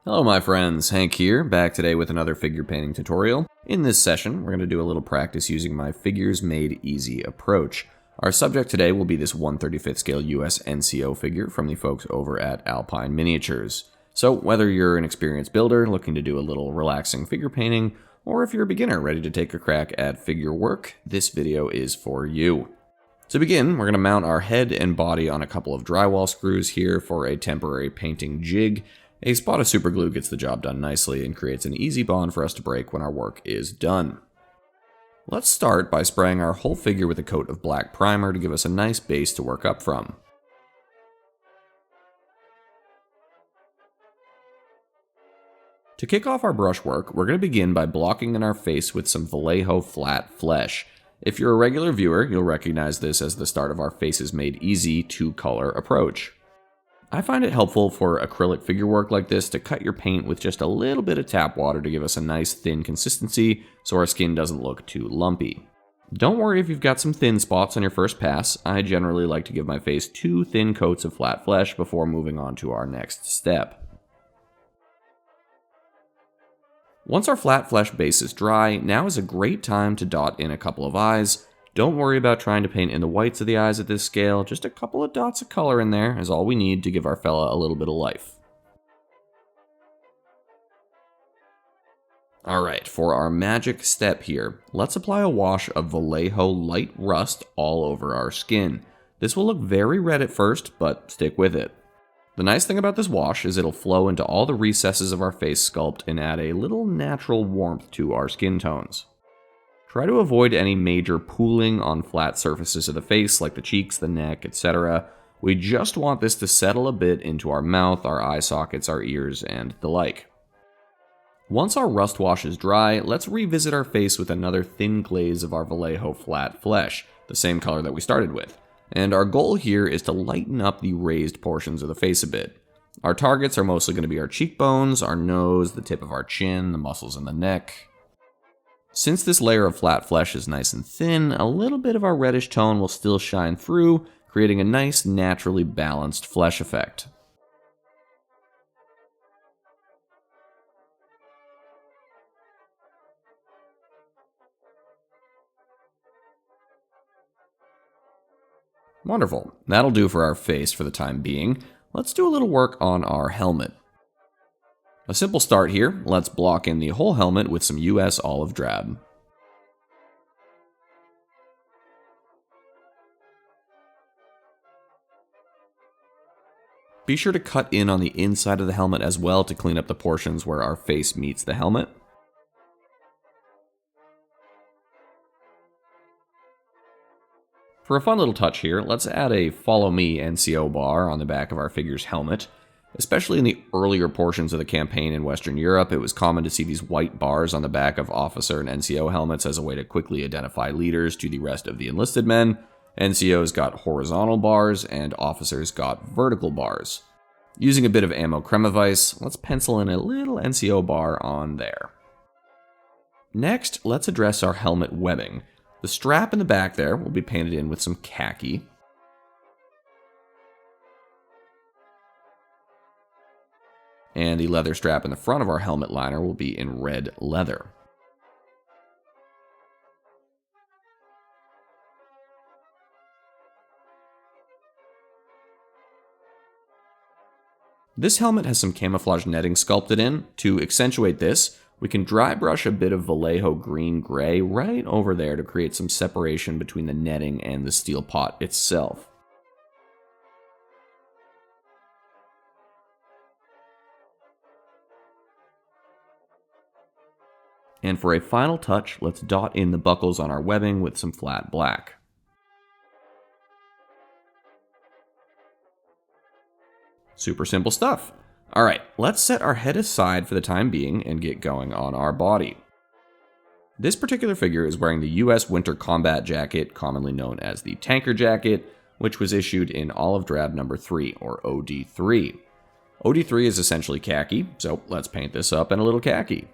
Hello my friends, Hank here, back today with another figure painting tutorial. In this session, we're going to do a little practice using my Figures Made Easy approach. Our subject today will be this 1/35th scale US NCO figure from the folks over at Alpine Miniatures. So whether you're an experienced builder looking to do a little relaxing figure painting, or if you're a beginner ready to take a crack at figure work, this video is for you. To begin, we're going to mount our head and body on a couple of drywall screws here for a temporary painting jig. A spot of super glue gets the job done nicely and creates an easy bond for us to break when our work is done. Let's start by spraying our whole figure with a coat of black primer to give us a nice base to work up from. To kick off our brushwork, we're going to begin by blocking in our face with some Vallejo flat flesh. If you're a regular viewer, you'll recognize this as the start of our Faces Made Easy two-color approach. I find it helpful for acrylic figure work like this to cut your paint with just a little bit of tap water to give us a nice thin consistency so our skin doesn't look too lumpy. Don't worry if you've got some thin spots on your first pass. I generally like to give my face 2 thin coats of flat flesh before moving on to our next step. Once our flat flesh base is dry, now is a great time to dot in a couple of eyes. Don't worry about trying to paint in the whites of the eyes at this scale, just a couple of dots of color in there is all we need to give our fella a little bit of life. Alright, for our magic step here, let's apply a wash of Vallejo Light Rust all over our skin. This will look very red at first, but stick with it. The nice thing about this wash is it'll flow into all the recesses of our face sculpt and add a little natural warmth to our skin tones. Try to avoid any major pooling on flat surfaces of the face like the cheeks, the neck, etc. We just want this to settle a bit into our mouth, our eye sockets, our ears, and the like. Once our rust wash is dry, let's revisit our face with another thin glaze of our Vallejo flat flesh, the same color that we started with. And our goal here is to lighten up the raised portions of the face a bit. Our targets are mostly going to be our cheekbones, our nose, the tip of our chin, the muscles in the neck. Since this layer of flat flesh is nice and thin, a little bit of our reddish tone will still shine through, creating a nice, naturally balanced flesh effect. Wonderful. That'll do for our face for the time being. Let's do a little work on our helmet. A simple start here, let's block in the whole helmet with some US Olive Drab. Be sure to cut in on the inside of the helmet as well to clean up the portions where our face meets the helmet. For a fun little touch here, let's add a Follow Me NCO bar on the back of our figure's helmet. Especially in the earlier portions of the campaign in Western Europe, it was common to see these white bars on the back of officer and NCO helmets as a way to quickly identify leaders to the rest of the enlisted men. NCOs got horizontal bars, and officers got vertical bars. Using a bit of ammo cremavice, let's pencil in a little NCO bar on there. Next, let's address our helmet webbing. The strap in the back there will be painted in with some khaki. And the leather strap in the front of our helmet liner will be in red leather. This helmet has some camouflage netting sculpted in. To accentuate this, we can dry brush a bit of Vallejo green-gray right over there to create some separation between the netting and the steel pot itself. And for a final touch, let's dot in the buckles on our webbing with some flat black. Super simple stuff. Alright, let's set our head aside for the time being and get going on our body. This particular figure is wearing the US Winter Combat Jacket, commonly known as the Tanker Jacket, which was issued in Olive Drab number 3, or OD3. OD3 is essentially khaki, so let's paint this up in a little khaki.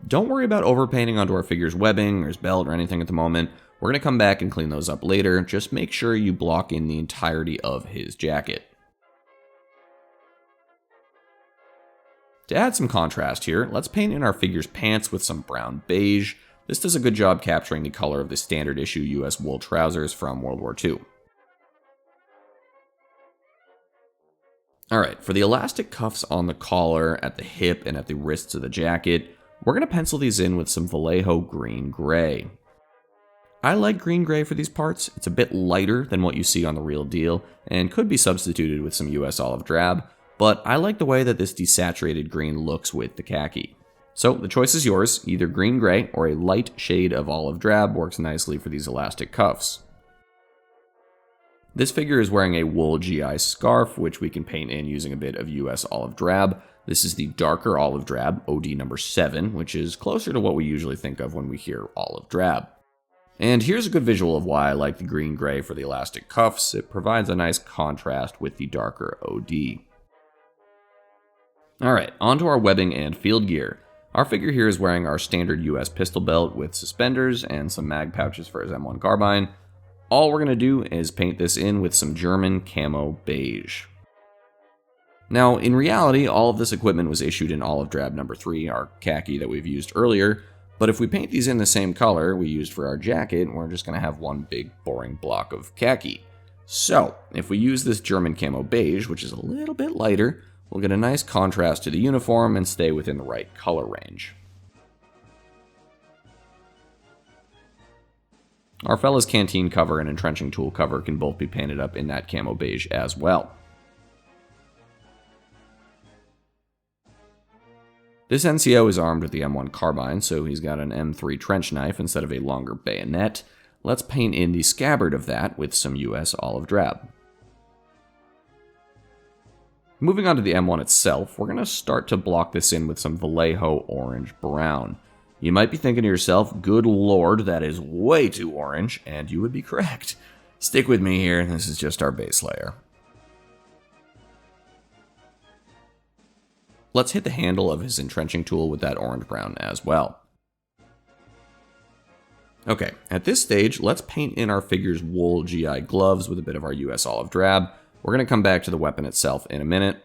Don't worry about overpainting onto our figure's webbing or his belt or anything at the moment. We're going to come back and clean those up later. Just make sure you block in the entirety of his jacket. To add some contrast here, let's paint in our figure's pants with some brown beige. This does a good job capturing the color of the standard issue US wool trousers from World War II. Alright, for the elastic cuffs on the collar, at the hip, and at the wrists of the jacket, we're going to pencil these in with some Vallejo green gray. I like green gray for these parts. It's a bit lighter than what you see on the real deal, and could be substituted with some US olive drab, but I like the way that this desaturated green looks with the khaki. So the choice is yours, either green gray or a light shade of olive drab works nicely for these elastic cuffs. This figure is wearing a wool GI scarf, which we can paint in using a bit of US olive drab. This is the darker olive drab, OD number 7, which is closer to what we usually think of when we hear olive drab. And here's a good visual of why I like the green gray for the elastic cuffs. It provides a nice contrast with the darker OD. Alright, on to our webbing and field gear. Our figure here is wearing our standard US pistol belt with suspenders and some mag pouches for his M1 carbine. All we're going to do is paint this in with some German camo beige. Now, in reality, all of this equipment was issued in olive drab number 3, our khaki that we've used earlier, but if we paint these in the same color we used for our jacket, we're just going to have one big boring block of khaki. So, if we use this German camo beige, which is a little bit lighter, we'll get a nice contrast to the uniform and stay within the right color range. Our fella's canteen cover and entrenching tool cover can both be painted up in that camo beige as well. This NCO is armed with the M1 carbine, so he's got an M3 trench knife instead of a longer bayonet. Let's paint in the scabbard of that with some US olive drab. Moving on to the M1 itself, we're going to start to block this in with some Vallejo orange brown. You might be thinking to yourself, good lord, that is way too orange, and you would be correct. Stick with me here, this is just our base layer. Let's hit the handle of his entrenching tool with that orange brown as well. Okay, at this stage, let's paint in our figure's wool GI gloves with a bit of our US olive drab. We're going to come back to the weapon itself in a minute.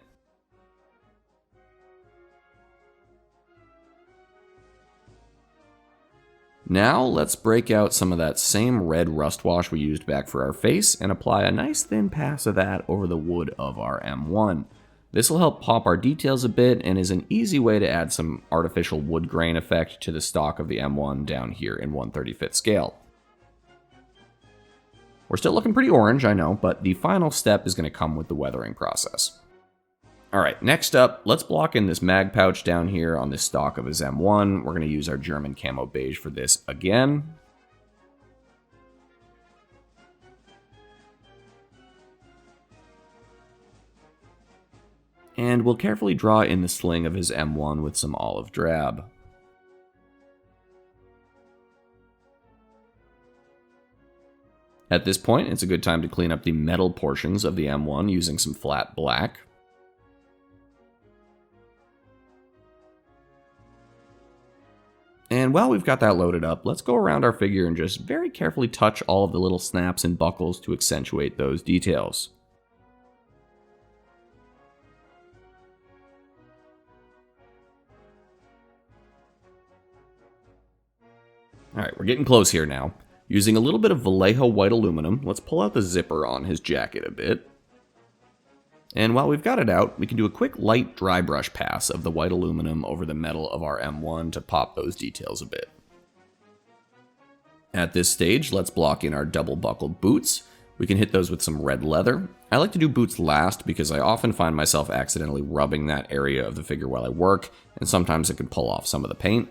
Now let's break out some of that same red rust wash we used back for our face and apply a nice thin pass of that over the wood of our M1. This will help pop our details a bit and is an easy way to add some artificial wood grain effect to the stock of the M1 down here in 1/35th scale. We're still looking pretty orange, I know, but the final step is going to come with the weathering process. Alright, next up, let's block in this mag pouch down here on the stock of his M1. We're going to use our German camo beige for this again. And we'll carefully draw in the sling of his M1 with some olive drab. At this point, it's a good time to clean up the metal portions of the M1 using some flat black. And while we've got that loaded up, let's go around our figure and just very carefully touch all of the little snaps and buckles to accentuate those details. Alright, we're getting close here now. Using a little bit of Vallejo white aluminum, let's pull out the zipper on his jacket a bit. And while we've got it out, we can do a quick light dry brush pass of the white aluminum over the metal of our M1 to pop those details a bit. At this stage, let's block in our double buckled boots. We can hit those with some red leather. I like to do boots last because I often find myself accidentally rubbing that area of the figure while I work, and sometimes it can pull off some of the paint.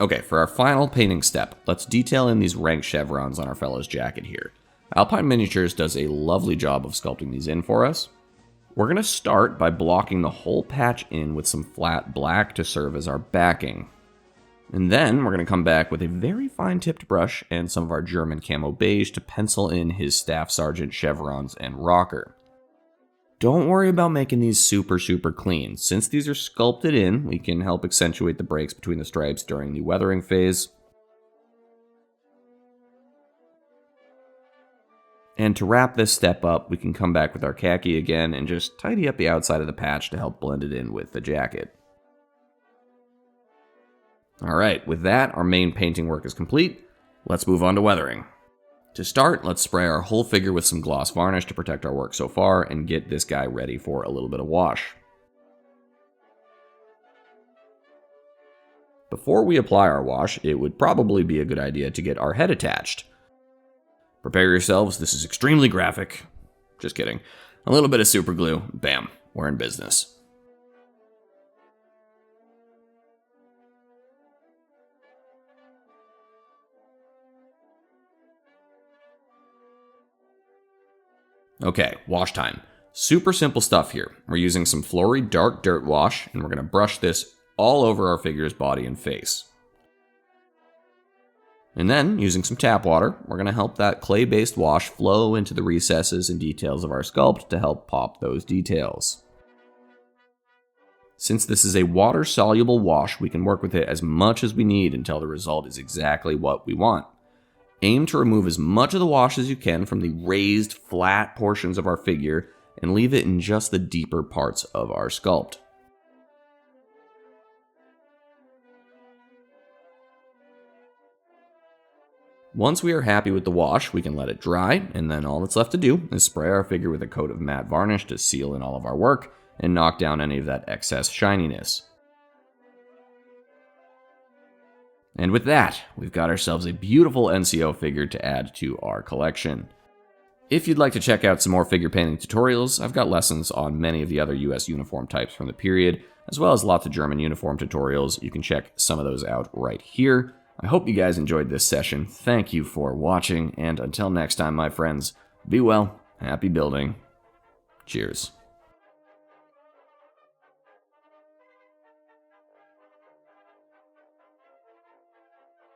Okay, for our final painting step, let's detail in these rank chevrons on our fellow's jacket here. Alpine Miniatures does a lovely job of sculpting these in for us. We're going to start by blocking the whole patch in with some flat black to serve as our backing. And then we're going to come back with a very fine-tipped brush and some of our German camo beige to pencil in his staff sergeant chevrons and rocker. Don't worry about making these super clean. Since these are sculpted in, we can help accentuate the breaks between the stripes during the weathering phase. And to wrap this step up, we can come back with our khaki again and just tidy up the outside of the patch to help blend it in with the jacket. Alright, with that, our main painting work is complete. Let's move on to weathering. To start, let's spray our whole figure with some gloss varnish to protect our work so far and get this guy ready for a little bit of wash. Before we apply our wash, it would probably be a good idea to get our head attached. Prepare yourselves, this is extremely graphic. Just kidding. A little bit of super glue, bam, we're in business. Okay, wash time. Super simple stuff here. We're using some Flory dark dirt wash, and we're going to brush this all over our figure's body and face. And then, using some tap water, we're going to help that clay-based wash flow into the recesses and details of our sculpt to help pop those details. Since this is a water-soluble wash, we can work with it as much as we need until the result is exactly what we want. Aim to remove as much of the wash as you can from the raised, flat portions of our figure and leave it in just the deeper parts of our sculpt. Once we are happy with the wash, we can let it dry, and then all that's left to do is spray our figure with a coat of matte varnish to seal in all of our work and knock down any of that excess shininess. And with that, we've got ourselves a beautiful NCO figure to add to our collection. If you'd like to check out some more figure painting tutorials, I've got lessons on many of the other US uniform types from the period, as well as lots of German uniform tutorials. You can check some of those out right here. I hope you guys enjoyed this session. Thank you for watching, and until next time, my friends, be well, happy building. Cheers.